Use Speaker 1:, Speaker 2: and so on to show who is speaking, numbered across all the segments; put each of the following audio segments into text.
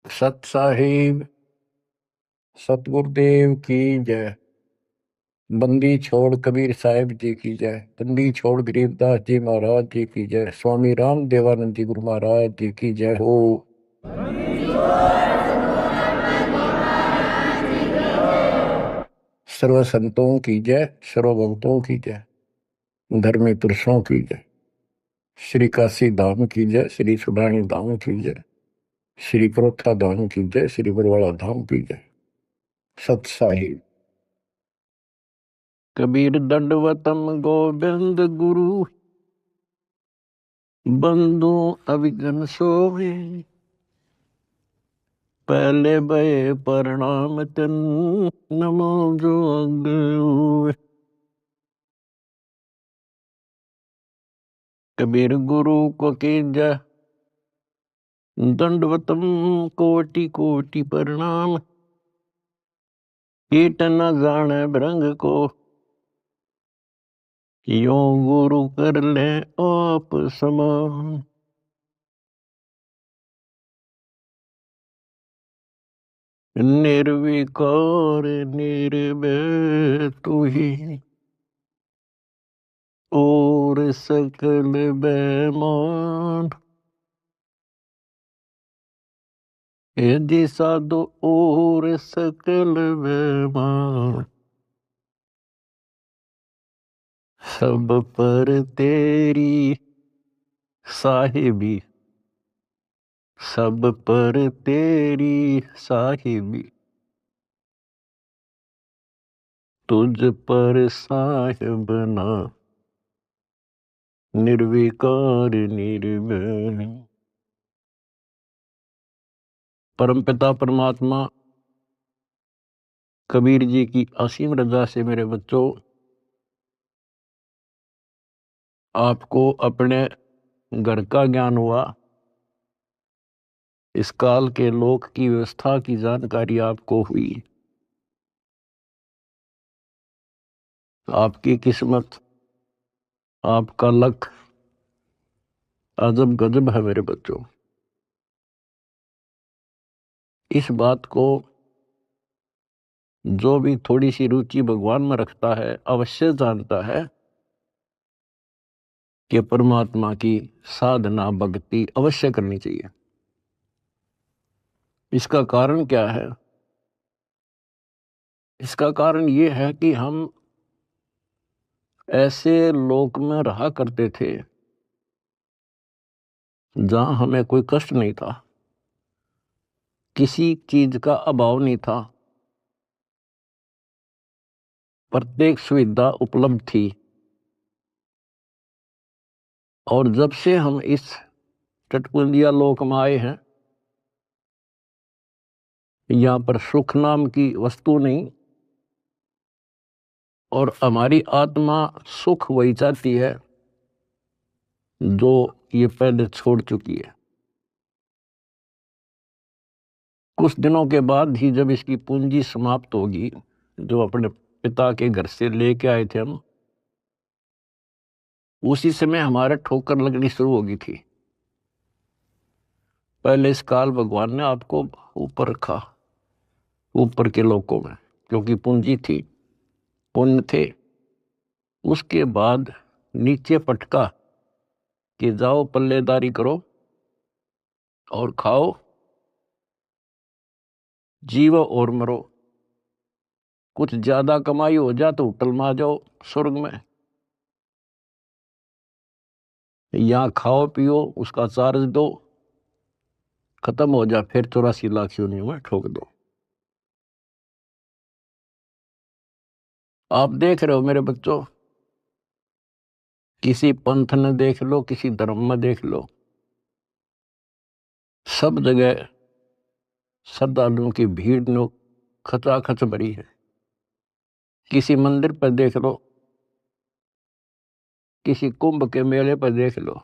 Speaker 1: सत साहिब सतगुरुदेव की जय। बंदी छोड़ कबीर साहिब जी की जय। बंदी छोड़ गरीबदास जी महाराज जी की जय। स्वामी राम देवानंद जी गुरु महाराज जी की जय हो। सर्व संतों की जय, सर्व भक्तों की जय, धर्मी पुरुषों की जय। श्री काशी धाम की जय, श्री सुडानी धाम की जय, श्री क्रोथा धाम की जय, श्री बरवाड़ा धाम की जय। सत साहिब। कबीर दंडवतम गोविंद गुरु, बंधु अविघ्न सोए। पहले भय प्रणाम तन, नमो जोग। कबीर गुरु को कीजय दंडवतम, कोटि कोटि प्रणाम। कीट न जाने भृंग को, यो गुरु कर ले आप समान। निर्विकार निर्भय तू ही, और सकल बेमान। यदि साधु और सकल बेमान, सब पर तेरी साहिबी, सब पर तेरी साहिबी। तुझ पर साहिब ना, निर्विकार निर्भय। परमपिता परमात्मा कबीर जी की असीम रजा से मेरे बच्चों, आपको अपने घर का ज्ञान हुआ। इस काल के लोक की व्यवस्था की जानकारी आपको हुई। आपकी किस्मत, आपका लक अजब गजब है मेरे बच्चों। इस बात को जो भी थोड़ी सी रुचि भगवान में रखता है अवश्य जानता है कि परमात्मा की साधना भक्ति अवश्य करनी चाहिए। इसका कारण क्या है? इसका कारण ये है कि हम ऐसे लोक में रहा करते थे जहां हमें कोई कष्ट नहीं था, किसी चीज का अभाव नहीं था, प्रत्येक सुविधा उपलब्ध थी। और जब से हम इस टटपुंजिया लोक में आए हैं, यहाँ पर सुख नाम की वस्तु नहीं, और हमारी आत्मा सुख वही चाहती है जो ये पहले छोड़ चुकी है। कुछ दिनों के बाद ही जब इसकी पूंजी समाप्त होगी, जो अपने पिता के घर से लेके आए थे हम, उसी समय हमारे ठोकर लगनी शुरू होगी थी। पहले इस काल भगवान ने आपको ऊपर रखा, ऊपर के लोकों में, क्योंकि पूंजी थी, पुण्य थे। उसके बाद नीचे पटका कि जाओ पल्लेदारी करो और खाओ, जीवो और मरो। कुछ ज्यादा कमाई हो जा तो होटल में आ जाओ स्वर्ग में, यहाँ खाओ पियो, उसका चार्ज दो, खत्म हो जा, फिर 84 लाख योनियों में ठोक दो। आप देख रहे हो मेरे बच्चों, किसी पंथ ने देख लो, किसी धर्म में देख लो, सब जगह श्रद्धालुओं की भीड़ नो खचाखच भरी है। किसी मंदिर पर देख लो, किसी कुंभ के मेले पर देख लो,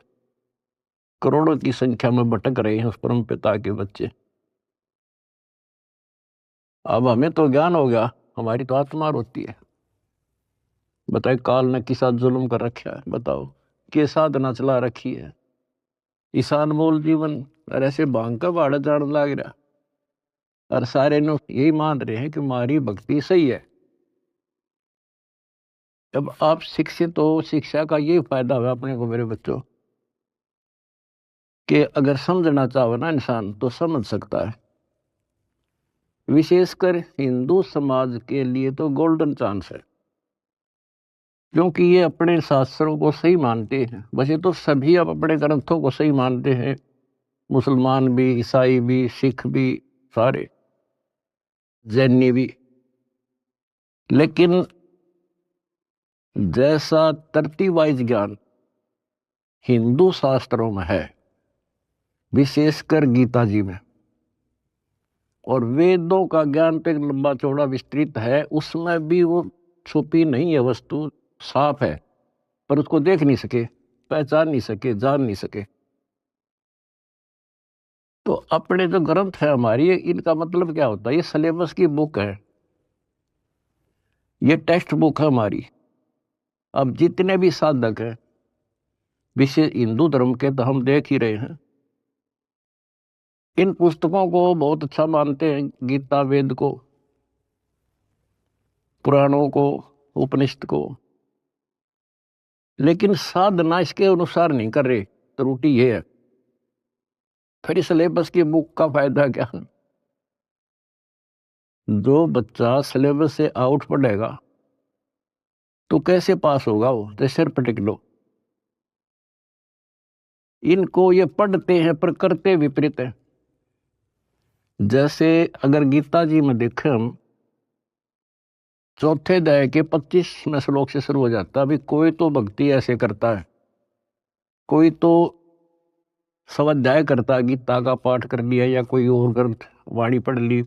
Speaker 1: करोड़ों की संख्या में भटक रहे हैं उस परम पिता के बच्चे। अब हमें तो ज्ञान हो गया, हमारी तो आत्मा रोती है। बताए काल ने किस साथ जुल्म कर रखा है, बताओ के साधना चला रखी है। ईशान मोल जीवन और ऐसे भांग का भाड़ा जान लाग रहा। और सारे लोग यही मान रहे हैं कि हमारी भक्ति सही है। जब आप शिक्षित हो, शिक्षा का ये फायदा हुआ अपने को मेरे बच्चों, कि अगर समझना चाहो ना इंसान तो समझ सकता है। विशेषकर हिंदू समाज के लिए तो गोल्डन चांस है, क्योंकि ये अपने शास्त्रों को सही मानते हैं। वैसे तो सभी अब अपने ग्रंथों को सही मानते हैं, मुसलमान भी, ईसाई भी, सिख भी, सारे जैनी भी। लेकिन जैसा तरतीब वाइज ज्ञान हिंदू शास्त्रों में है, विशेषकर गीता जी में, और वेदों का ज्ञान पे लंबा चौड़ा विस्तृत है, उसमें भी वो छुपी नहीं है वस्तु, साफ है, पर उसको देख नहीं सके, पहचान नहीं सके, जान नहीं सके। तो अपने जो ग्रंथ है हमारी, इनका मतलब क्या होता है? ये सिलेबस की बुक है, ये टेक्स्ट बुक है हमारी। अब जितने भी साधक हैं विशेष हिंदू धर्म के, तो हम देख ही रहे हैं, इन पुस्तकों को बहुत अच्छा मानते हैं, गीता, वेद को, पुराणों को, उपनिषद को, लेकिन साधना इसके अनुसार नहीं कर रहे। त्रुटि ये है। फिर सिलेबस की बुक का फायदा क्या? जो बच्चा सिलेबस से आउट पढ़ेगा तो कैसे पास होगा? वो तो सिर पटक लो। इनको ये पढ़ते हैं पर करते विपरीत है। जैसे अगर गीता जी में देखें हम, चौथे अध्याय के 25वें श्लोक से शुरू हो जाता है। अभी कोई तो भक्ति ऐसे करता है, कोई तो स्वाध्याय करता है, गीता का पाठ कर लिया या कोई और ग्रंथ वाणी पढ़ ली,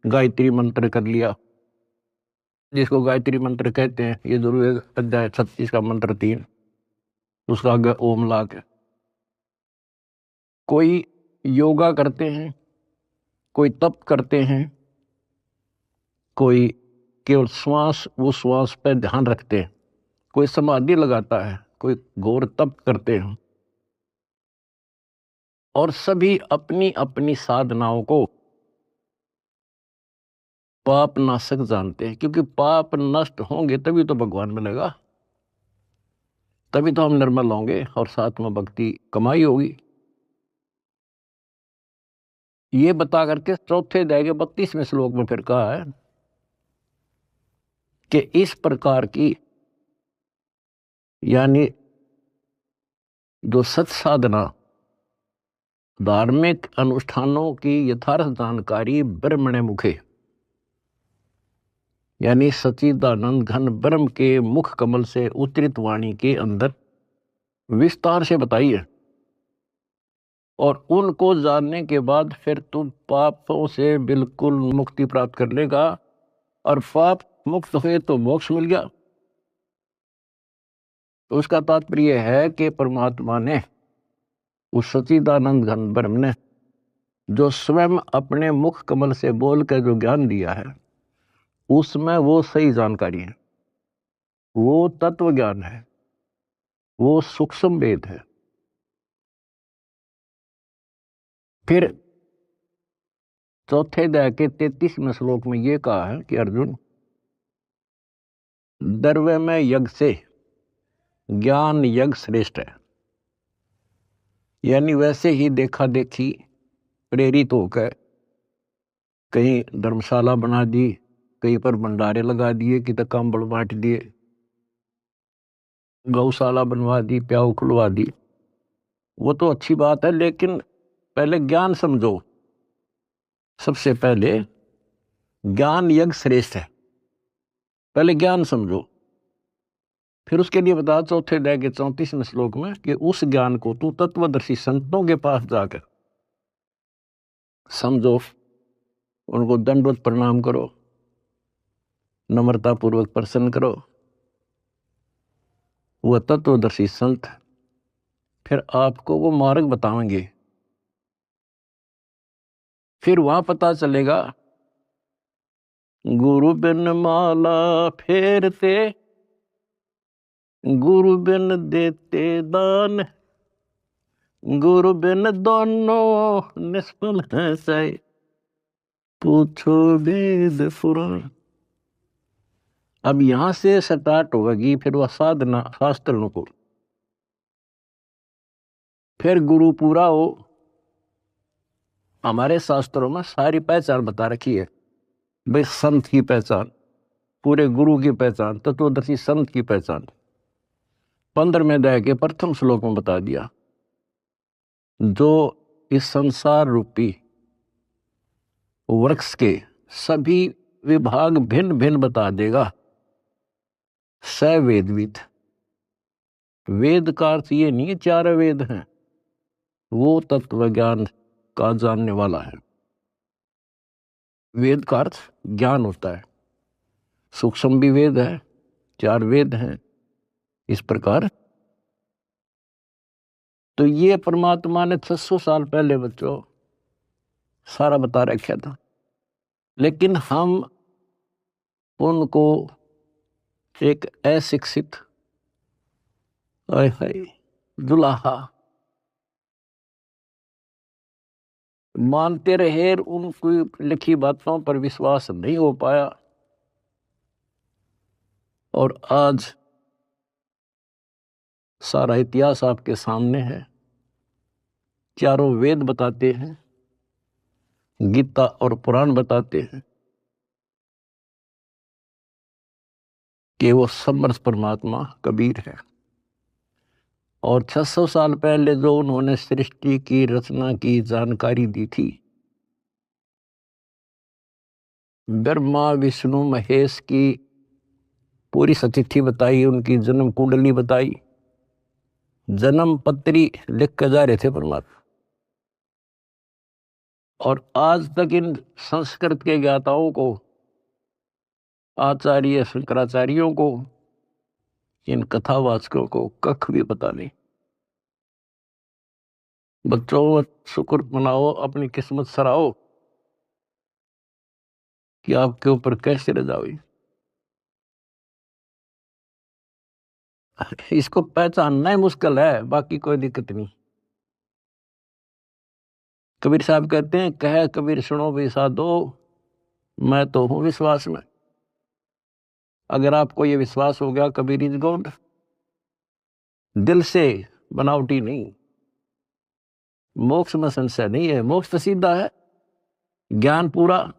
Speaker 1: गायत्री मंत्र कर लिया, जिसको गायत्री मंत्र कहते हैं। ये जरूर अध्याय 36 का मंत्र 3, उसका आगे ओम ला के। कोई योगा करते हैं, कोई तप करते हैं, कोई केवल श्वास, वो श्वास पर ध्यान रखते हैं, कोई समाधि लगाता है, कोई घोर तप करते हैं। और सभी अपनी अपनी साधनाओं को पाप नाशक जानते हैं, क्योंकि पाप नष्ट होंगे तभी तो भगवान मिलेगा, तभी तो हम निर्मल होंगे और साथ में भक्ति कमाई होगी। ये बता करके चौथे अध्याय के 32वें श्लोक में फिर कहा है कि इस प्रकार की, यानी जो सत साधना, धार्मिक अनुष्ठानों की यथार्थ जानकारी ब्रह्मणे मुखे, यानी सच्चिदानंद घन ब्रह्म के मुख कमल से उतरित वाणी के अंदर विस्तार से बताई है। और उनको जानने के बाद फिर तुम पापों से बिल्कुल मुक्ति प्राप्त कर लेगा, और पाप मुक्त हुए तो मोक्ष मिल गया। तो उसका तात्पर्य है कि परमात्मा ने, उस सच्चिदानंद घन ब्रह्म ने, जो स्वयं अपने मुख कमल से बोल कर जो ज्ञान दिया है, उसमें वो सही जानकारी है, वो तत्व ज्ञान है, वो सूक्ष्म वेद है। फिर चौथे अध्याय के 33वें श्लोक में ये कहा है कि अर्जुन, द्रव्य में यज्ञ से ज्ञान यज्ञ श्रेष्ठ है। यानी वैसे ही देखा देखी प्रेरित होकर कहीं धर्मशाला बना दी, कहीं पर भंडारे लगा दिए, कि तक कंबल बांट दिए, गौशाला बनवा दी, प्याऊ खुलवा दी, वो तो अच्छी बात है, लेकिन पहले ज्ञान समझो। सबसे पहले ज्ञान यज्ञ श्रेष्ठ है, पहले ज्ञान समझो। फिर उसके लिए बता चौथे अध्याय के 34वें श्लोक में कि उस ज्ञान को तू तत्वदर्शी संतों के पास जाकर समझो, उनको दंडवत प्रणाम करो, नम्रता पूर्वक प्रसन्न करो। वह तत्वदर्शी संत फिर आपको वो मार्ग बताएंगे। फिर वहां पता चलेगा, गुरु बिन माला फेरते, गुरु बिन देते दान, गुरु बिन दोनों निष्फल है सही। पूछो वेद पुराण। अब यहां से स्टार्ट होगी फिर वह साधना शास्त्रों को, फिर गुरु पूरा हो। हमारे शास्त्रों में सारी पहचान बता रखी है भाई, संत की पहचान, पूरे गुरु की पहचान, तत्वदर्शी संत की पहचान 15वें अध्याय के प्रथम श्लोक में बता दिया। जो इस संसार रूपी वृक्ष के सभी विभाग भिन्न भिन्न बता देगा, स वेदविद। वेद का अर्थ ये नहीं 4 वेद हैं, वो तत्व ज्ञान का जानने वाला है। वेद का अर्थ ज्ञान होता है, सूक्ष्म भी वेद है, 4 वेद हैं इस प्रकार। तो ये परमात्मा ने 600 साल पहले बच्चों सारा बता रखा था, लेकिन हम उनको एक अशिक्षित दुलाहा मानते रहे, उनकी लिखी बातों पर विश्वास नहीं हो पाया। और आज सारा इतिहास आपके सामने है, 4 वेद बताते हैं, गीता और पुराण बताते हैं कि वो समर्थ परमात्मा कबीर है। और 600 साल पहले जो उन्होंने सृष्टि की रचना की जानकारी दी थी, ब्रह्मा विष्णु महेश की पूरी सतिथि बताई, उनकी जन्म कुंडली बताई, जन्म पत्री लिख कर जा रहे थे परमात्मा। और आज तक इन संस्कृत के ज्ञाताओं को, आचार्य शंकराचार्यों को, इन कथावाचकों को कख भी पता नहीं। बच्चों शुक्र मनाओ, अपनी किस्मत सराओ कि आपके ऊपर कैसे रजा हुई। इसको पहचानना ही मुश्किल है, बाकी कोई दिक्कत नहीं। कबीर साहब कहते हैं, कह कबीर सुनो भी साधो, मैं तो हूं विश्वास में। अगर आपको ये विश्वास हो गया कबीर इज गॉड, दिल से, बनावटी नहीं, मोक्ष में संशय नहीं है। मोक्ष तो सीधा है, ज्ञान पूरा,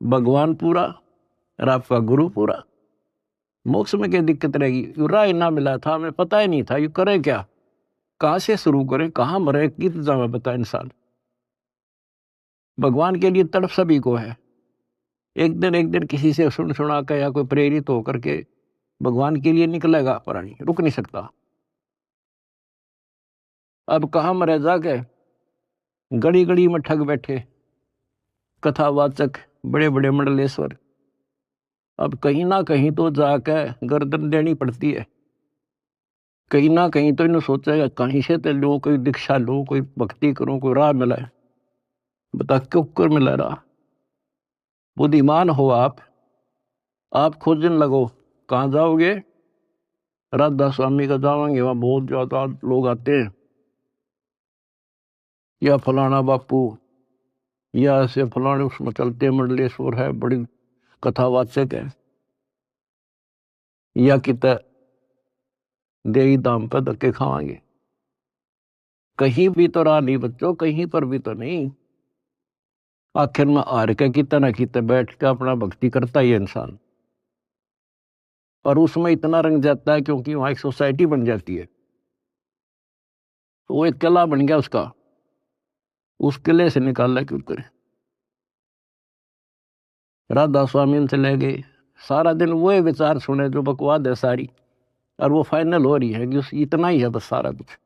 Speaker 1: भगवान पूरा और आपका गुरु पूरा। मोक्ष में क्या दिक्कत रहेगी? यू राय ना मिला था, हमें पता ही नहीं था यू करें क्या, कहां से शुरू करें, कहां मरे, कित जगह बता इंसान। भगवान के लिए तड़प सभी को है। एक दिन किसी से सुन सुना कर या कोई प्रेरित होकर के भगवान के लिए निकलेगा, प्राणी रुक नहीं सकता। अब कहां मरे जाके, गड़ी गड़ी में ठग बैठे कथावाचक, बड़े बड़े मंडलेश्वर। अब कहीं ना कहीं तो जाकर गर्दन देनी पड़ती है, कहीं ना कहीं तो इन्हें सोचेगा कहीं से तो लो, कोई दीक्षा लो, कोई भक्ति करो, कोई राह मिला है। बता क्यों कर मिला राह? बुद्धिमान हो आप खोजने लगो। कहाँ जाओगे? राधा स्वामी का जाओगे, वहां बहुत ज्यादा लोग आते हैं, या फलाना बापू, या ऐसे फलाने उसमें चलते मंडलेश्वर है, बड़ी कथावाचक है, या कित देवी दाम पर धक्के खावांगे। कहीं भी तो राह नहीं बच्चों, कहीं पर भी तो नहीं। आखिर में हार के कितना ना कितना बैठ के अपना भक्ति करता ही है इंसान, और उसमें इतना रंग जाता है क्योंकि वहां एक सोसाइटी बन जाती है, तो वो एक किला बन गया उसका, उस किले से निकालना क्यों करे। राधा स्वामी से ले गए, सारा दिन वो विचार सुने जो बकवाद है सारी, और वो फाइनल हो रही है कि इतना ही है बस सारा कुछ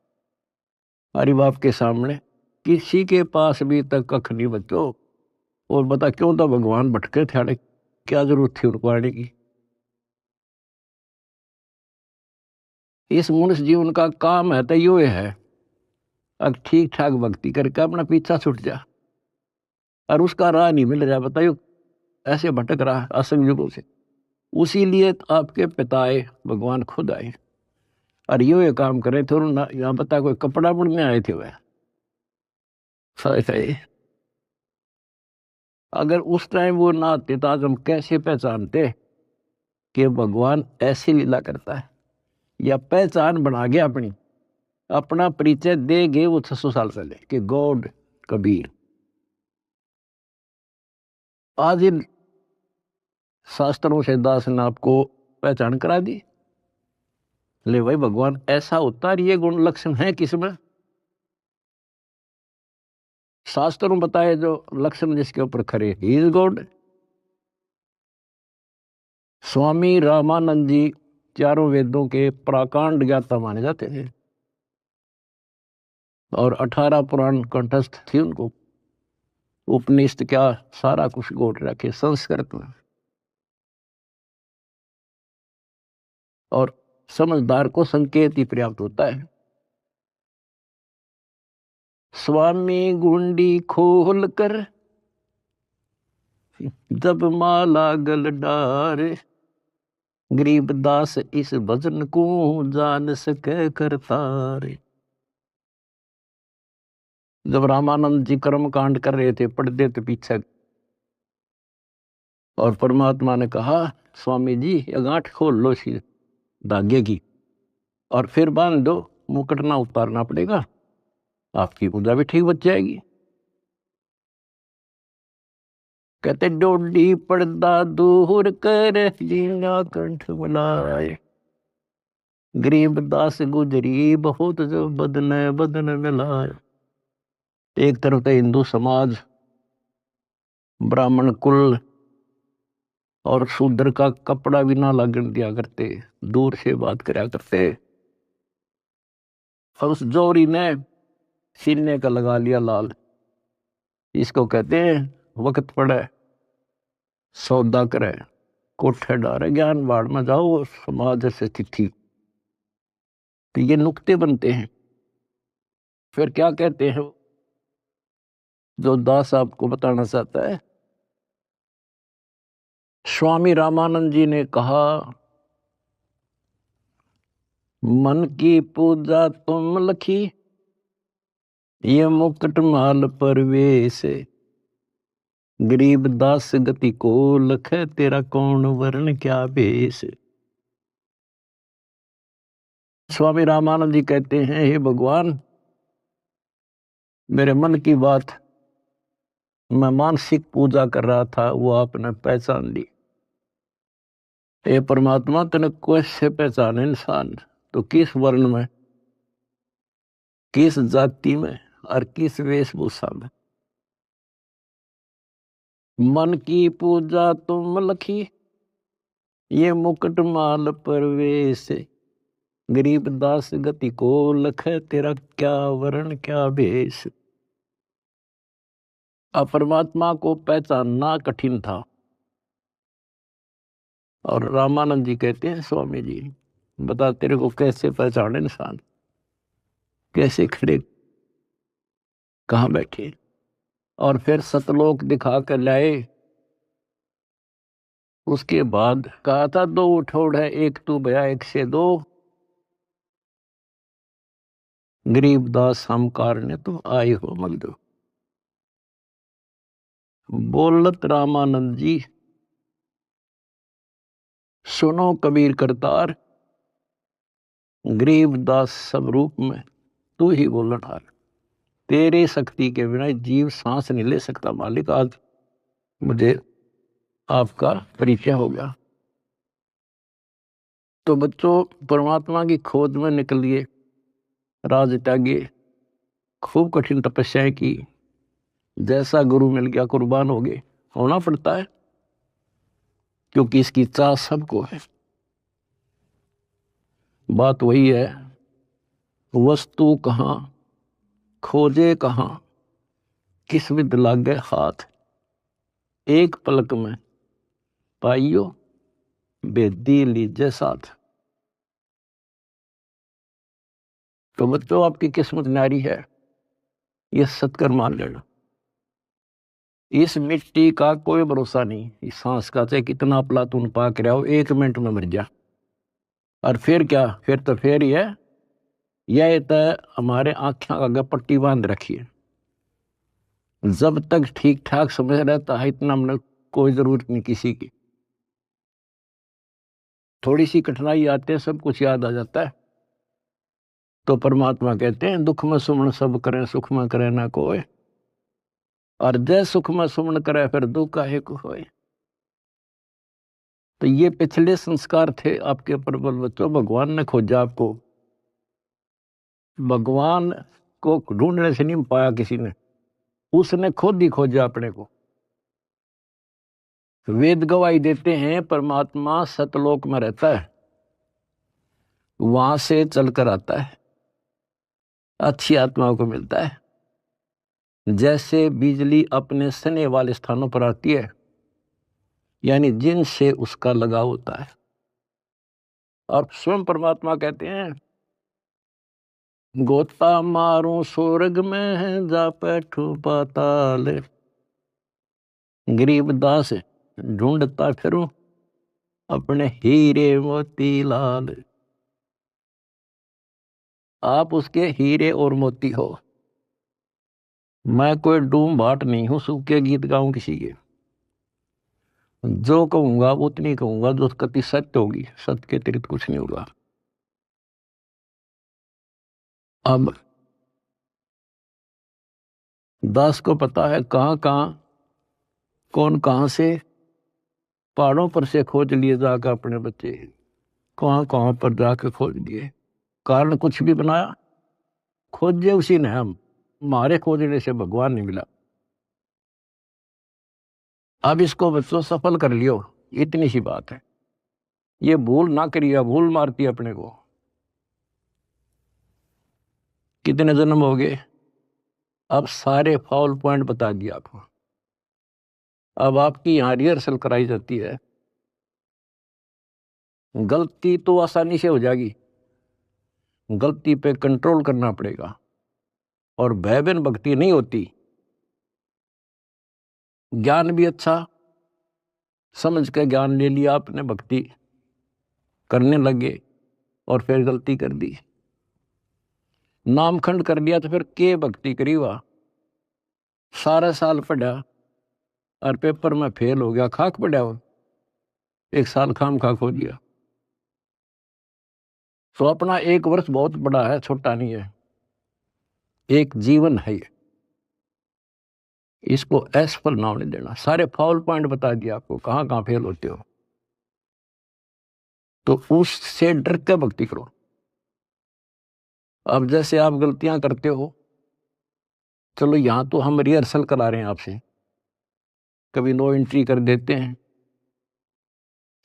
Speaker 1: हरि बाप के सामने। किसी के पास भी तक कख नहीं बच्चों। और बता क्यों तो भगवान भटके थे, क्या जरूरत थी उनको आने की। इस मनुष्य जीवन का काम है तो यो है, अब ठीक ठाक भक्ति करके अपना पीछा छूट जा, और उसका राह नहीं मिल रहा, बताइयो ऐसे भटक रहा असंग युगों से। उसी लिए आपके पिता आए, भगवान खुद आए, और ये काम करे थे। यहाँ बता कोई कपड़ा बुनने आए थे वह, अगर उस टाइम वो ना आते तो आज हम कैसे पहचानते कि भगवान ऐसी लीला करता है, या पहचान बना गया अपनी, अपना परिचय दे गए वो 600 साल पहले कि गॉड कबीर। आज इन शास्त्रों से दास ने आपको पहचान करा दी। ले भाई भगवान ऐसा होता है, ये गुण लक्षण है किसमें? शास्त्रों में बताए जो लक्षण जिसके ऊपर खरे, he is God. Swami Ramanand जी चारों वेदों के प्राकांड ज्ञाता माने जाते थे और 18 पुराण कंठस्थ थी उनको। उपनिषद क्या सारा कुछ गोट रखे संस्कृत में। और समझदार को संकेत ही पर्याप्त होता है। स्वामी गुंडी खोल कर जब माला गल डार, गरीब दास इस भजन को जान सके करतार। जब रामानंद जी कर्म कांड कर रहे थे, पढ़ते थे पीछे, और परमात्मा ने कहा स्वामी जी ये गांठ खोल लो सी धागे की और फिर बांध दो, मुकुट ना उतारना पड़ेगा, आपकी पूजा भी ठीक बच जाएगी। कहते डोडी पर्दा दूर कर लीला कंठ बुलाए, गरीब दास गुजरी बहुत जो बदन बदन मिलाए। एक तरफ तो हिंदू समाज, ब्राह्मण कुल और शूद्र का कपड़ा भी ना लगन दिया करते, दूर से बात करा करते, और उस जोरी ने सीने का लगा लिया लाल। इसको कहते हैं वक्त पड़े सौदा करे, कोठे डारे ज्ञान बाढ़ में जाओ, समाज से तिथि। तो ये नुक्ते बनते हैं। फिर क्या कहते हैं जो दास आपको बताना चाहता है, स्वामी रामानंद जी ने कहा मन की पूजा तुम लखी, ये मुकुट माल परवेश, गरीब दास गति को लख, तेरा कौन वर्ण क्या भेष। स्वामी रामानंद जी कहते हैं हे भगवान, मेरे मन की बात मैं मानसिक पूजा कर रहा था, वो आपने पहचान ली। हे परमात्मा तेने कैसे पहचाने इंसान, तो किस वर्ण में, किस जाति में और किस वेशभूषा में। मन की पूजा तुम लखी, ये मुकुट माल परवेश, गरीब दास गति को लख, तेरा क्या वर्ण क्या भेष। अब परमात्मा को पहचानना कठिन था, और रामानंद जी कहते हैं स्वामी जी बता तेरे को कैसे पहचाने इंसान, कैसे खड़े कहाँ बैठे। और फिर सतलोक दिखा कर लाए। उसके बाद कहा था दो उठोड़ है एक तू भया एक से दो, गरीबदास हम कारणे तुम आए हो मगदो। बोलत रामानंद जी सुनो कबीर करतार, गरीबदास सब रूप में तू ही बोलन हार। तेरे शक्ति के बिना जीव सांस नहीं ले सकता मालिक, आज मुझे आपका परिचय हो गया। तो बच्चों परमात्मा की खोज में निकलिए, राज त्यागिए, खूब कठिन तपस्याएं की, जैसा गुरु मिल गया कुर्बान हो गए, होना पड़ता है क्योंकि इसकी चाह सबको है। बात वही है, वस्तु कहाँ खोजे कहाँ, किस विद लागे हाथ, एक पलक में पाइयो बेदी लीजे साथ। तो बच्चों आपकी किस्मत नारी है, ये सत्कर मान लेना। इस मिट्टी का कोई भरोसा नहीं, इस सांस का चाहे कितना प्लातून पाक रहा हो, 1 मिनट में मर जा। और फिर क्या, फिर तो फिर ही है, यह तो हमारे आंखें आगे पट्टी बांध रखी है। जब तक ठीक ठाक समझ रहता है इतना हमने कोई जरूरत नहीं किसी की। थोड़ी सी कठिनाई आते हैं सब कुछ याद आ जाता है। तो परमात्मा कहते हैं दुख में सुमन सब करें सुख में करे ना कोई, और जय सुख में सुमन करे फिर दुख काहे को होए। तो ये पिछले संस्कार थे आपके प्रबल बच्चों। भगवान ने खोजा आपको, भगवान को ढूंढने से नहीं पाया किसी ने, उसने खुद ही खोजा अपने को। वेद गवाही देते हैं परमात्मा सतलोक में रहता है, वहां से चलकर आता है, अच्छी आत्माओं को मिलता है। जैसे बिजली अपने सने वाले स्थानों पर आती है, यानी जिनसे उसका लगाव होता है। और स्वयं परमात्मा कहते हैं गोता मारूं स्वर्ग में जा बैठूं पाताल, गरीब दास ढूंढता फिरूं अपने हीरे मोती लाल। आप उसके हीरे और मोती हो। मैं कोई डूम भाट नहीं हूं सूखे गीत गाऊं किसी के। जो कहूंगा वो उतनी कहूंगा जो कति सत्य होगी, सत्य के अतिरिक्त कुछ नहीं होगा। अब दास को पता है कहां कहां कौन कहां से पहाड़ों पर से खोज लिए जाकर अपने बच्चे, कहां कहां पर जाकर खोज लिए। कारण कुछ भी बनाया, खोजे उसी ने। हम हमारे खोजने से भगवान नहीं मिला। अब इसको बच्चों सफल कर लियो, इतनी सी बात है। ये भूल ना करिए, भूल मारती है अपने को। कितने जन्म हो गए, अब सारे फाउल पॉइंट बता दिया आपको। अब आपकी यहाँ रिहर्सल कराई जाती है। गलती तो आसानी से हो जाएगी, गलती पे कंट्रोल करना पड़ेगा। और भय बिन भक्ति नहीं होती। ज्ञान भी अच्छा समझ के ज्ञान ले लिया आपने, भक्ति करने लगे और फिर गलती कर दी, नामखंड कर लिया, तो फिर के भक्ति करी हुआ। सारा साल पढ़ा और पेपर में फेल हो गया, खाक पड़ा हो, एक साल खाम खा खो दिया। तो अपना एक वर्ष बहुत बड़ा है, छोटा नहीं है, एक जीवन है ये। इसको असफल नाम नहीं देना। सारे फाउल पॉइंट बता दिया आपको, कहां कहां फेल होते हो। तो उससे डर के भक्ति करो। अब जैसे आप गलतियां करते हो, चलो यहां तो हम रिहर्सल करा रहे हैं आपसे, कभी नो एंट्री कर देते हैं,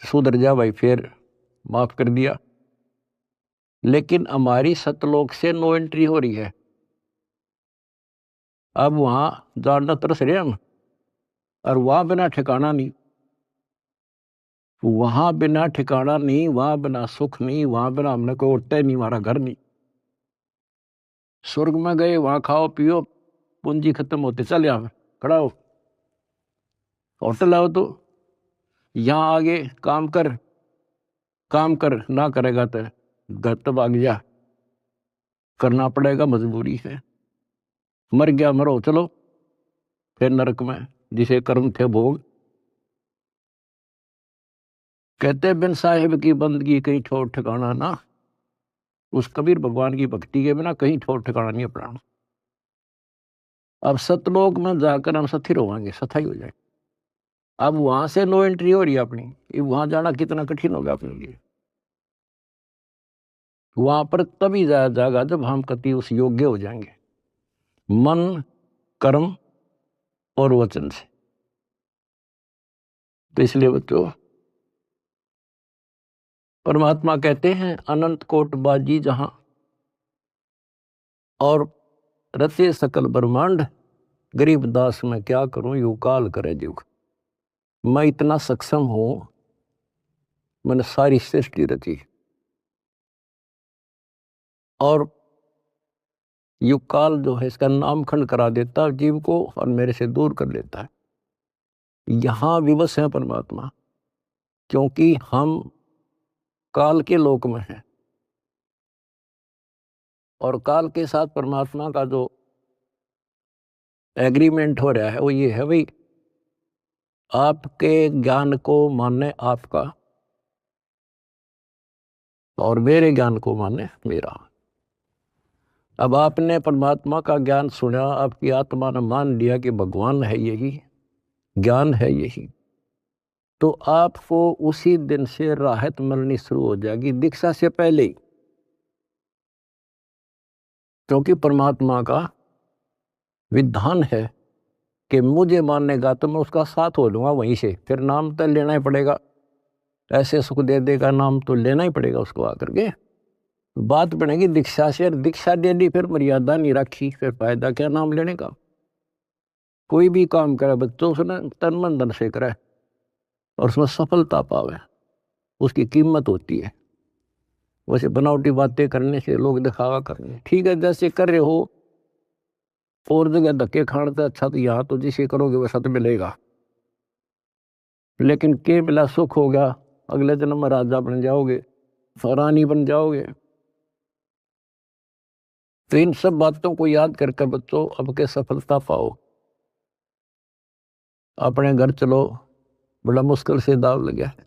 Speaker 1: सुधर जा भाई, फिर माफ कर दिया। लेकिन हमारी सतलोक से नो एंट्री हो रही है। अब वहां जानना तरस रहे हम, और वहां बिना ठिकाना नहीं, वहां बिना ठिकाना नहीं, वहां बिना सुख नहीं, वहां बिना हमने कोई उठता ही नहीं, हमारा घर नहीं। स्वर्ग में गए, वहां खाओ पियो, पूंजी खत्म होते चल यहाँ खड़ा हो, होटल आओ तो यहाँ आगे काम कर, काम कर ना करेगा तो घर तो भाग जा, करना पड़ेगा, मजबूरी है। मर गया मरो, चलो फिर नरक में जिसे कर्म थे भोग। कहते बिन साहिब की बंदगी कहीं ठोर ठिकाना ना। उस कबीर भगवान की भक्ति के बिना कहीं ठोर ठिकाना नहीं अपनाना। अब सतलोक में जाकर हम स्थिर होंगे, सथाई हो जाए। अब वहां से नो एंट्री हो रही है अपनी, वहां जाना कितना कठिन होगा अपने लिए। वहां पर तभी जाया जाएगा जब हम कति उस योग्य हो जाएंगे, मन कर्म और वचन से। तो इसलिए बच्चों परमात्मा कहते हैं अनंत कोट बाजी जहां और रचे सकल ब्रह्मांड, गरीब दास मैं क्या करूं यू काल करे जुग। मैं इतना सक्षम हूं, मैंने सारी सृष्टि रची और युग काल जो है इसका नामखंड करा देता है जीव को और मेरे से दूर कर लेता है। यहां विवश है परमात्मा, क्योंकि हम काल के लोक में हैं और काल के साथ परमात्मा का जो एग्रीमेंट हो रहा है वो ये है भाई, आपके ज्ञान को माने आपका और मेरे ज्ञान को माने मेरा। अब आपने परमात्मा का ज्ञान सुना, आपकी आत्मा ने मान लिया कि भगवान है यही, ज्ञान है यही, तो आपको उसी दिन से राहत मिलनी शुरू हो जाएगी, दीक्षा से पहले ही। क्योंकि परमात्मा का विधान है कि मुझे मानेगा तो मैं उसका साथ हो लूंगा वहीं से, फिर नाम तो लेना ही पड़ेगा, ऐसे सुख दे देगा नाम तो लेना ही पड़ेगा उसको आकर के। बात बनेगी दीक्षा से, दीक्षा दे दी फिर मर्यादा नहीं रखी, फिर फायदा क्या नाम लेने का। कोई भी काम करे बच्चों से ना तन मन धन से करे और उसमें सफलता पावे, उसकी कीमत होती है। वैसे बनावटी बातें करने से, लोग दिखावा करने, ठीक है जैसे कर रहे हो और जगह धक्के खाने से अच्छा तो यहाँ तो जिसे करोगे वैसा तो मिलेगा, लेकिन के मिला सुख हो गया, अगले जन्म में राजा बन जाओगे, रानी बन जाओगे। तो इन सब बातों को याद करके बच्चों अब के सफलता पाओ, अपने घर चलो, बड़ा मुश्किल से दाव लगा है।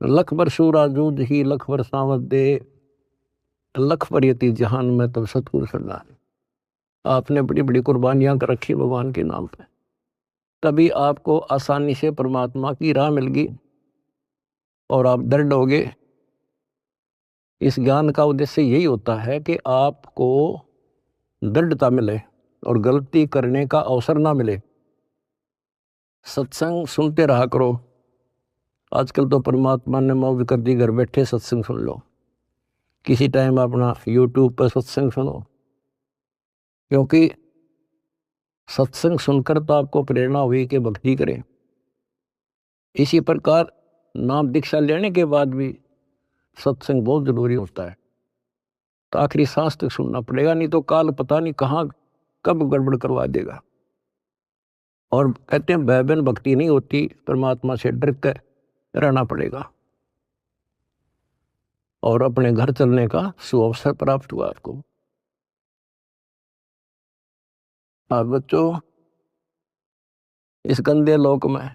Speaker 1: लख बर सूरा जूझ ही लख बर सावत दे, लख बर यति जहान में तब सतगुरु सरदार। आपने बड़ी बड़ी कुर्बानियां कर रखी भगवान के नाम पे, तभी आपको आसानी से परमात्मा की राह मिल गई और आप दृढ़ हो गए। इस ज्ञान का उद्देश्य यही होता है कि आपको दृढ़ता मिले और गलती करने का अवसर ना मिले। सत्संग सुनते रहा करो। आजकल तो परमात्मा ने मौज कर दी, घर बैठे सत्संग सुन लो, किसी टाइम अपना यूट्यूब पर सत्संग सुनो, क्योंकि सत्संग सुनकर तो आपको प्रेरणा हुई कि भक्ति करें। इसी प्रकार नाम दीक्षा लेने के बाद भी सत्संग बहुत जरूरी होता है, तो आखिरी सांस तक सुनना पड़ेगा, नहीं तो काल पता नहीं कहाँ कब गड़बड़ करवा देगा। और कहते हैं भय बिन भक्ति नहीं होती, परमात्मा से डर कर रहना पड़ेगा और अपने घर चलने का सुअवसर प्राप्त हुआ आपको। आप बच्चों इस गंदे लोक में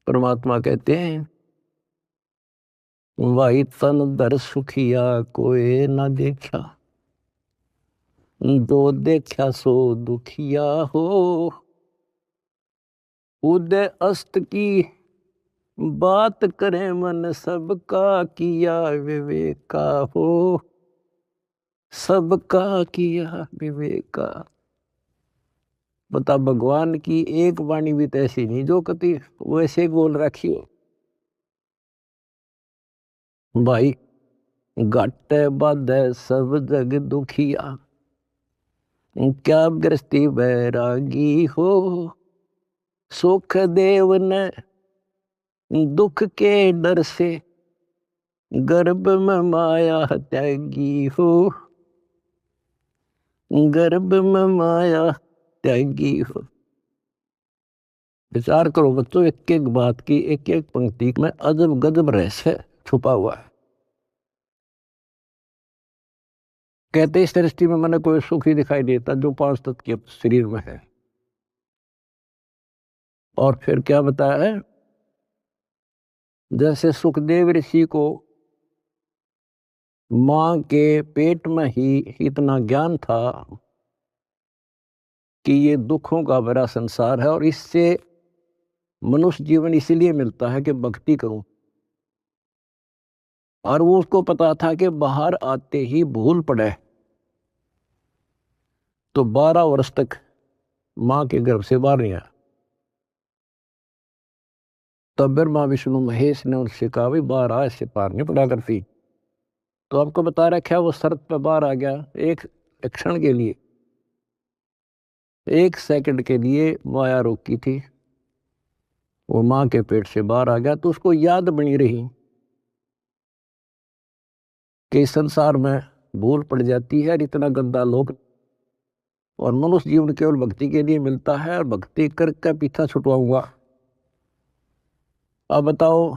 Speaker 1: परमात्मा कहते हैं वाई तन दर सुखिया कोई ना देखा, जो देखा सो दुखिया हो, उदय अस्त की बात करे मन सबका किया विवेका हो, सबका किया विवेका। बता भगवान की एक वाणी भी तो ऐसी नहीं जो कति वैसे बोल रखी हो। भाई घट बाधे सब जग दुखिया, क्या गृहस्थी बैरागी हो, सुख देव ने दुख के डर से गर्भ में माया त्यागी हो, गर्भ में माया त्यागी हो। विचार करो बच्चों, एक एक बात की, एक एक पंक्ति में अजब गजब रहस्य छुपा हुआ है। कहते इस दृष्टि में मैंने कोई सुख ही दिखाई देता जो 5 तत्व के शरीर में है। और फिर क्या बताया है, जैसे सुखदेव ऋषि को मां के पेट में ही इतना ज्ञान था कि ये दुखों का भरा संसार है और इससे मनुष्य जीवन इसीलिए मिलता है कि भक्ति करूं, और वो उसको पता था कि बाहर आते ही भूल पड़े तो 12 वर्ष तक मां के गर्भ से बाहर नहीं आया। तब ब्रह्मा विष्णु महेश ने उनसे कहा भाई बाहर आ, इससे पार नहीं पड़ा करती। तो आपको बता रखा वो शर्त पे बाहर आ गया, एक क्षण के लिए, 1 सेकंड के लिए माया रोकी थी, वो मां के पेट से बाहर आ गया। तो उसको याद बनी रही कि इस संसार में भूल पड़ जाती है और इतना गंदा लोक, और मनुष्य जीवन केवल भक्ति के लिए मिलता है और भक्ति करके पीछा छुटवाऊंगा। अब बताओ,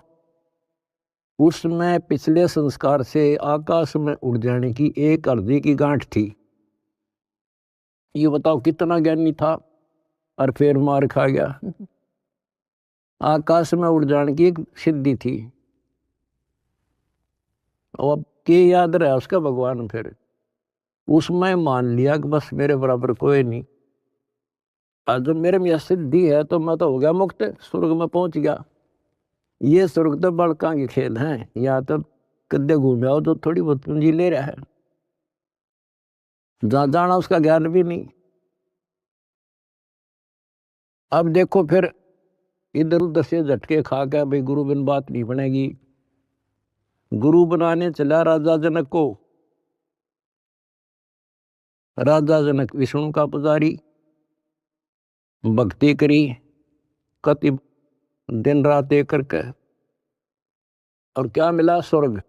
Speaker 1: उसमें पिछले संस्कार से आकाश में उड़ जाने की एक अर्जी की गांठ थी, ये बताओ कितना ज्ञानी था और फिर मार खा गया। आकाश में उड़ जाने की एक सिद्धि थी, और अब के याद रहा उसका भगवान, फिर उसमें मान लिया कि बस मेरे बराबर कोई नहीं। आज जब मेरे में यह सिद्धि है तो मैं तो हो गया मुक्त, स्वर्ग में पहुंच गया। ये स्वर्ग तो बड़का के खेल हैं, यहाँ तो कद्दे घूम आओ तो थोड़ी बहुत पूंजी ले रहा है, जहां जाना उसका ज्ञान भी नहीं। अब देखो फिर इधर उधर से झटके खा के भाई गुरु बिन बात नहीं बनेगी। गुरु बनाने चला राजा जनक को। राजा जनक विष्णु का पुजारी, भक्ति करी कति दिन रात एक करके, और क्या मिला? स्वर्ग,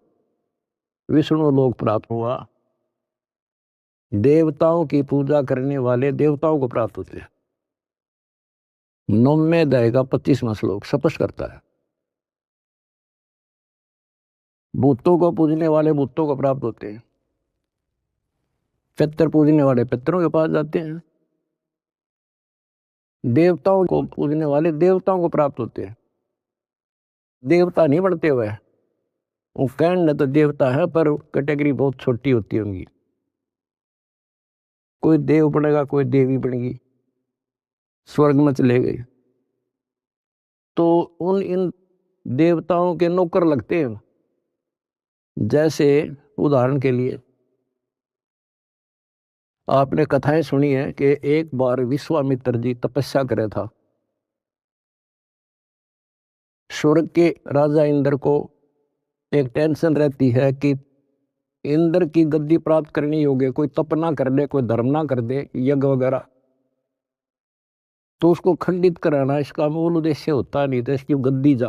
Speaker 1: विष्णु लोक प्राप्त हुआ। देवताओं की पूजा करने वाले देवताओं को प्राप्त होते हैं। 9वें अध्याय का 25वां श्लोक स्पष्ट करता है। भूतों को पूजने वाले भूतों को प्राप्त होते हैं, पितर पूजने वाले पितरों के पास जाते हैं, देवताओं को पूजने वाले देवताओं को प्राप्त होते हैं। देवता नहीं बनते हुए, वो कहने तो देवता है पर कैटेगरी बहुत छोटी होती होंगी। कोई देव बनेगा, कोई देवी बनेगी, स्वर्ग में चले गए तो उन इन देवताओं के नौकर लगते हैं। जैसे उदाहरण के लिए आपने कथाएं सुनी है कि एक बार विश्वामित्र जी तपस्या करे था। स्वर्ग के राजा इंद्र को एक टेंशन रहती है कि इंद्र की गद्दी प्राप्त करनी होगी, कोई तप ना कर दे, कोई धर्म ना कर दे, यज्ञ वगैरह, तो उसको खंडित कराना इसका मूल उद्देश्य होता नहीं था, इसकी गद्दी जा।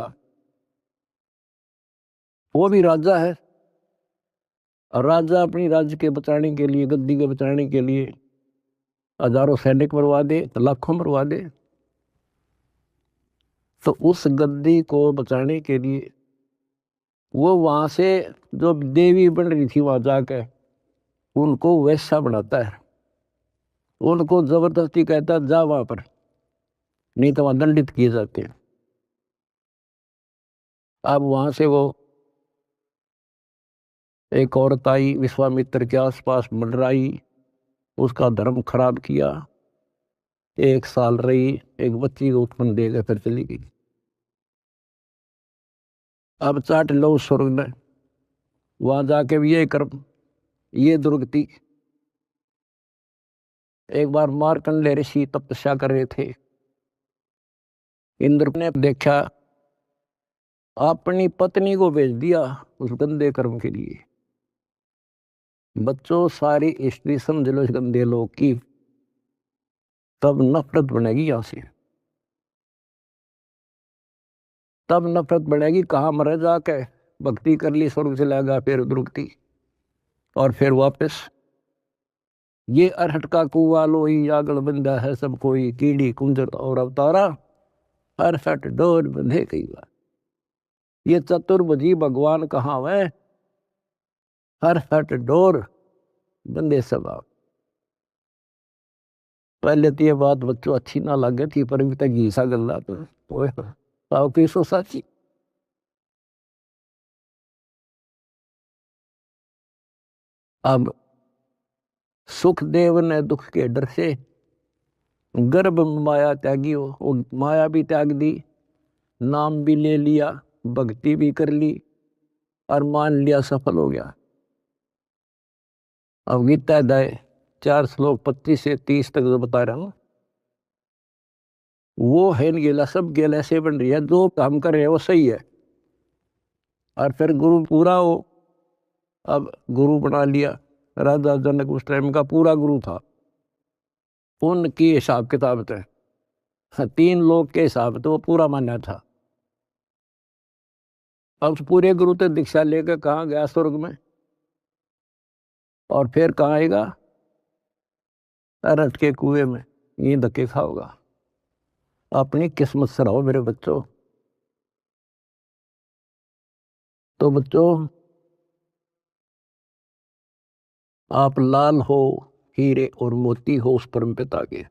Speaker 1: वो भी राजा है, और राजा अपनी राज्य के बचाने के लिए, गद्दी के बचाने के लिए हजारों सैनिक मरवा दे, लाखों मरवा दे। तो उस गद्दी को बचाने के लिए वो वहां से जो देवी बन रही थी वहां जाकर उनको वैसा बनाता है, उनको जबरदस्ती कहता है जा वहां पर, नहीं तो वहां दंडित किए जाते हैं। अब वहां से वो एक औरत आई, विश्वामित्र के आसपास मंडराई, उसका धर्म खराब किया, 1 साल रही, एक बच्ची को उत्पन्न देकर फिर चली गई। अब चाट लो स्वर्ग ने, वहां जाके भी ये कर्म, ये दुर्गति। एक बार मार्कंडेय ऋषि तपस्या कर रहे थे, इंद्र ने देखा, अपनी पत्नी को भेज दिया उस गंदे कर्म के लिए। बच्चों सारी स्त्री समझ लो इस गंदे लोग की, तब नफरत बनेगी यहां से, तब नफरत बढ़ेगी। कहाँ मरे जाके, भक्ति कर ली स्वर्ग से लगा, फिर दुर्गति, और फिर वापस ये अरहट का कुआ लोही आगल बंदा है सब कोई, कीड़ी कुंजर और अवतारा, अरहट डोर बंधे कई बार। ये चतुर्भुजी भगवान कहाँ है? अरहट डोर बंदे सब आप। पहले तो ये बात बच्चों अच्छी ना लगे थी, पर अभी तक घीसा गल्ला तो पीसो साची। अब सुखदेव ने दुख के डर से गर्भ में माया त्यागी हो, वो माया भी त्याग दी, नाम भी ले लिया, भक्ति भी कर ली, और मान लिया सफल हो गया। अब गीता अध्याय 4 श्लोक 25 से 30 तक जो बता रहा हूं, वो है गेला, सब गेला ऐसे बन रही है, जो काम कर रहे हैं वो सही है, और फिर गुरु पूरा हो। अब गुरु बना लिया, राजा जनक उस टाइम का पूरा गुरु था, उनकी हिसाब किताब थे, 3 लोग के हिसाब तो वो पूरा मान्या था। अब उस पूरे गुरु तो दीक्षा लेकर कहाँ गया? स्वर्ग में। और फिर कहाँ आएगा? अरहट के कुएं में, ये धक्के खाओगा। अपनी किस्मत से रहो मेरे बच्चों। तो बच्चों, आप लाल हो, हीरे और मोती हो उस परम पिता के।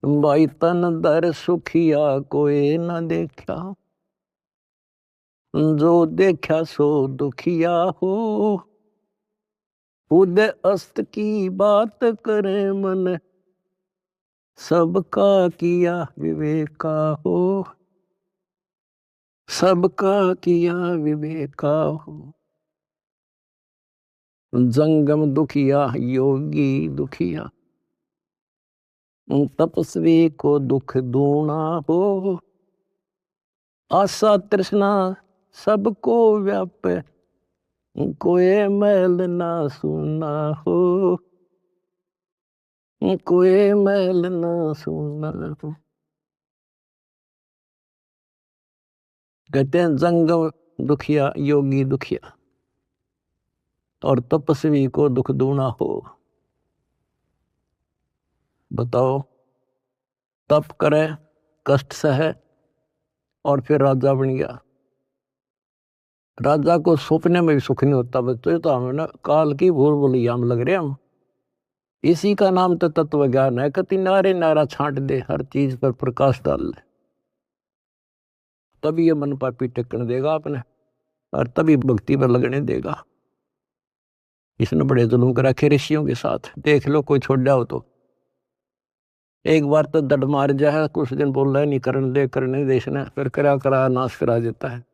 Speaker 1: भाई तन दर सुखिया कोई न देखा, जो देखा सो दुखिया हो। खुद अस्त की बात करे मन, सबका किया विवेका हो। सबका किया विवेका हो। जंगम दुखिया योगी दुखिया, तपस्वी को दुख दूना हो। आशा तृष्णा सबको व्यापे, कोई मैल ना सुना हो। कोई मैल ना सुना हो। कहते हैं जंगम दुखिया योगी दुखिया और तपस्वी को दुख दूना हो। बताओ, तप करे, कष्ट सहे और फिर राजा बन गया। राजा को सपने में भी सुख नहीं होता। बच्चों, तो हमें ना काल की भूल भुलैया में लग रहे हम। इसी का नाम तो तत्व ज्ञान है। कति नारे नारा छांट दे, हर चीज पर प्रकाश डाल ले, तभी ये मन पापी टिकने देगा आपने, और तभी भक्ति पर लगने देगा। इसने बड़े जुल्म कर रखे ऋषियों के साथ। देख लो, कोई छोड़ जाओ तो एक बार तो दड मार जाए, कुछ दिन बोल रहा है नहीं करने दे, करने देश ने, फिर करा करा नाश करा देता है।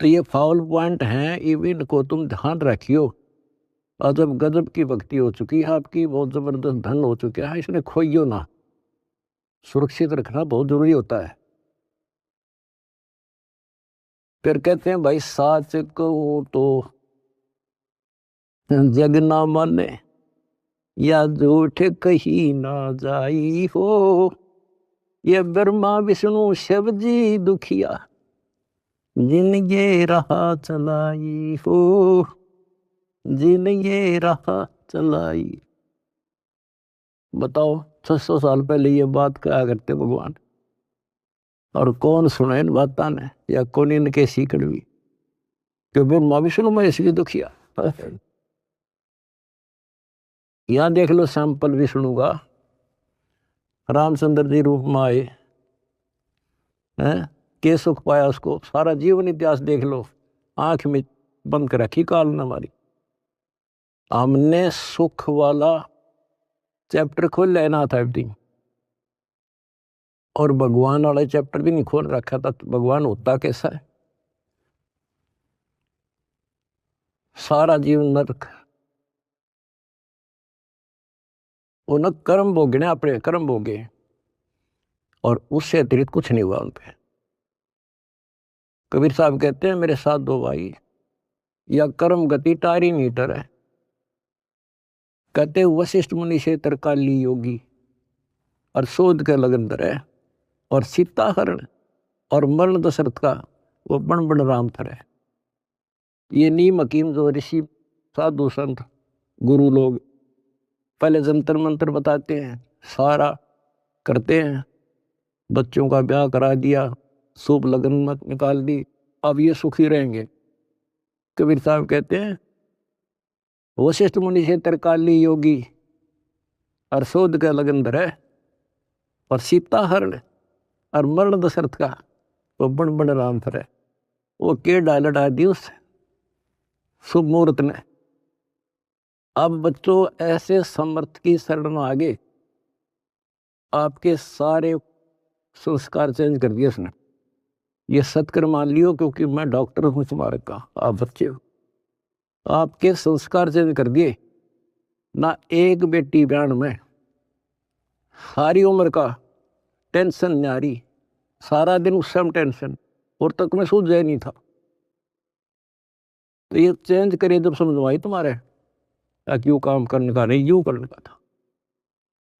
Speaker 1: तो ये फाउल पॉइंट है, इवन को तुम ध्यान रखियो। अजब गजब की भक्ति हो चुकी है आपकी, बहुत जबरदस्त धन हो चुका है, इसने खोइयो ना। सुरक्षित रखना बहुत जरूरी होता है। फिर कहते हैं भाई, साच को तो जग ना माने, या झूठ कही ना जाई हो। ये ब्रह्मा विष्णु शिव जी दुखिया, जिन ये राह चलाई हो। जिन ये राह चलाई। बताओ, 600 साल पहले ये बात कहा करते भगवान, और कौन सुने इन बातों ने, या कौन इनके सीकड़ भी, कि ब्रह्मा विष्णु में इसलिए दुखिया। यहां देख लो सैंपल विष्णु का, रामचंद्र जी रूप में आए हैं, के सुख पाया उसको। सारा जीवन इतिहास देख लो, आंख में बंद कर रखी काल ने हमारी। हमने सुख वाला चैप्टर खोल लेना था एवरीथिंग, और भगवान वाला चैप्टर भी नहीं खोल रखा था। तो भगवान होता कैसा है? सारा जीवन नरक। वो न कर्म भोगने, अपने कर्म भोगे, और उससे अतिरिक्त कुछ नहीं हुआ उन पे। कबीर साहब कहते हैं, मेरे साथ दो भाई, या कर्म गति टारी मीटर है। कहते वशिष्ठ मुनि से तरकाली योगी, और शोध के लगन धरे, और सीता हरण और मरण दशरथ का वो बण बण राम थरे। ये नीम हकीम जो ऋषि साधु संत गुरु लोग पहले जंतर मंत्र बताते हैं, सारा करते हैं, बच्चों का ब्याह करा दिया, शुभ लगन मत निकाल दी, अब ये सुखी रहेंगे। कबीर साहब कहते हैं, वशिष्ठ मुनि से तरकाली योगी, और शोध का लगन धरे, और सीता हरण और मरण दशरथ का वो बण बण राम थरे। वो के डालडा दी उस शुभ मुहूर्त ने। अब बच्चों, ऐसे समर्थ की शरण में आगे आपके सारे संस्कार चेंज कर दिए उसने। ये सत्कर मान लियो, क्योंकि मैं डॉक्टर हूं तुम्हारे का, आप बच्चे हो। आपके संस्कार चेंज कर दिए ना। एक बेटी ब्याह में सारी उम्र का टेंशन न्यारी, सारा दिन उस समय टेंशन, और तक में सूझ जाए नहीं था। तो ये चेंज करिए जब समझवाई तुम्हारे, ताकि वो काम करने का नहीं, यूं करने का था।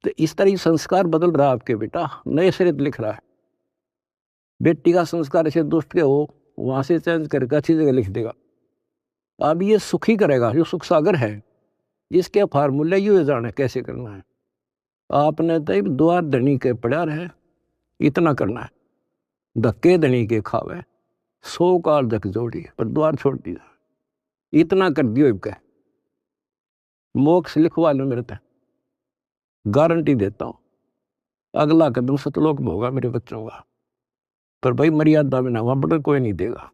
Speaker 1: तो इस तरह संस्कार बदल रहा है आपके बेटा, नए सिरे लिख रहा है। बेटी का संस्कार ऐसे दुष्ट के हो, वहां से चेंज करके अच्छी जगह लिख देगा। अब ये सुखी करेगा, जो सुख सागर है, जिसके फार्मूले यू जाने कैसे करना है। आपने तो द्वार धनी के पड़ा रहे, इतना करना है। धक्के धनी के खावे, 100 काल धक जोड़ी, पर द्वार छोड़ दिया। इतना कर दियो क्या, मोक्ष लिखवा लो मेरे तक, गारंटी देता हूं। अगला कदम सतलोक में होगा मेरे बच्चों का, पर भाई मर्यादा में ना, वहां पर कोई नहीं देगा।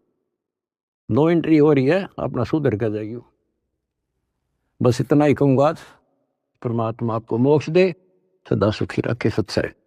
Speaker 1: नो एंट्री हो रही है, अपना सुधर कर जाइए। बस इतना ही कहूंगा आज। परमात्मा आपको मोक्ष दे, सदा सुखी रखे। सत्संग।